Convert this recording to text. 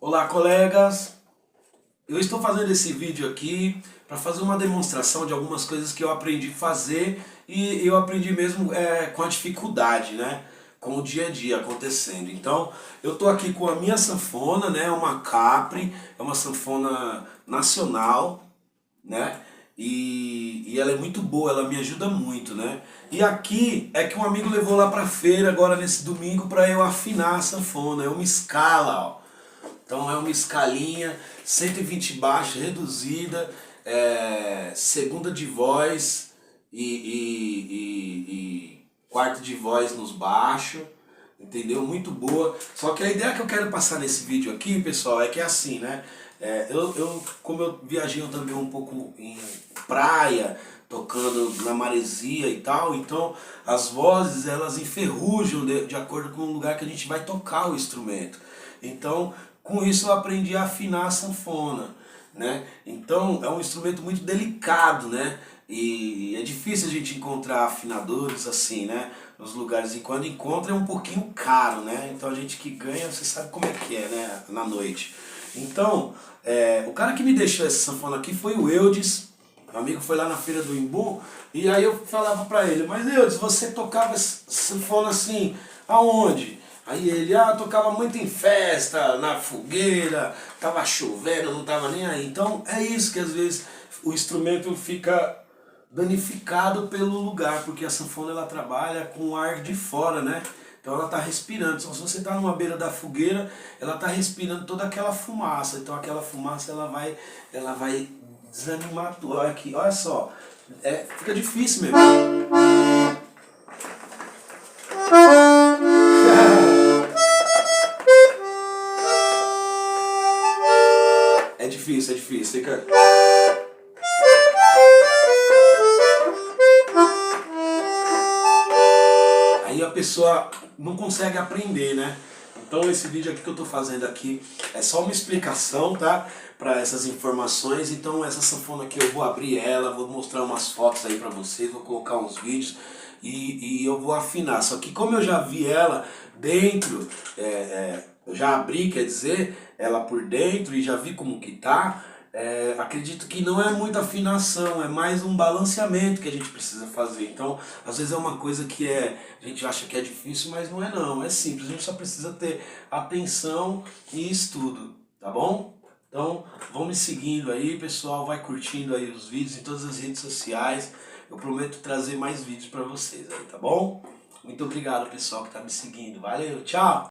Olá, colegas! Eu estou fazendo esse vídeo aqui para fazer uma demonstração de algumas coisas que eu aprendi a fazer e eu aprendi mesmo com a dificuldade, né? Com o dia a dia acontecendo. Então, eu estou aqui com a minha sanfona, né? Uma Capri, é uma sanfona nacional, né? E ela é muito boa, ela me ajuda muito, né? E aqui é que um amigo levou lá pra feira agora nesse domingo para eu afinar a sanfona, é uma escala, ó. Então é uma escalinha, 120 baixo, reduzida, segunda de voz e quarto de voz nos baixos, entendeu? Muito boa. Só que a ideia que eu quero passar nesse vídeo aqui, pessoal, é que é assim, né? Como eu viajei também um pouco em praia, tocando na maresia e tal, então as vozes elas enferrujam de acordo com o lugar que a gente vai tocar o instrumento. Então, com isso eu aprendi a afinar a sanfona, né? Então é um instrumento muito delicado, né? E é difícil a gente encontrar afinadores assim, né? Nos lugares, e quando encontra é um pouquinho caro, né? Então a gente que ganha, você sabe como é que é, né? Na noite. Então, o cara que me deixou essa sanfona aqui foi o Eudes. Meu amigo foi lá na feira do Imbu, e aí eu falava pra ele, mas Eudes, você tocava sanfona assim, aonde? Aí ele, tocava muito em festa, na fogueira, tava chovendo, não tava nem aí. Então é isso que às vezes o instrumento fica danificado pelo lugar, porque a sanfona ela trabalha com o ar de fora, né? Então ela está respirando. Então, se você está numa beira da fogueira, ela está respirando toda aquela fumaça. Então aquela fumaça ela vai desanimar tudo. Olha aqui, olha só. Fica difícil mesmo. É difícil, é difícil. Fica... Aí a pessoa não consegue aprender, né? Então esse vídeo aqui que eu tô fazendo aqui é só uma explicação, tá? Para essas informações. Então essa sanfona aqui eu vou abrir ela, vou mostrar umas fotos aí pra vocês, vou colocar uns vídeos e eu vou afinar. Só que como eu já vi ela dentro, eu já abri, quer dizer, ela por dentro e já vi como que tá, acredito que não é muita afinação, é mais um balanceamento que a gente precisa fazer. Então, às vezes é uma coisa que a gente acha que é difícil, mas não é não, é simples. A gente só precisa ter atenção e estudo, tá bom? Então, vão me seguindo aí, pessoal, vai curtindo aí os vídeos em todas as redes sociais. Eu prometo trazer mais vídeos para vocês aí, tá bom? Muito obrigado, pessoal, que tá me seguindo. Valeu, tchau!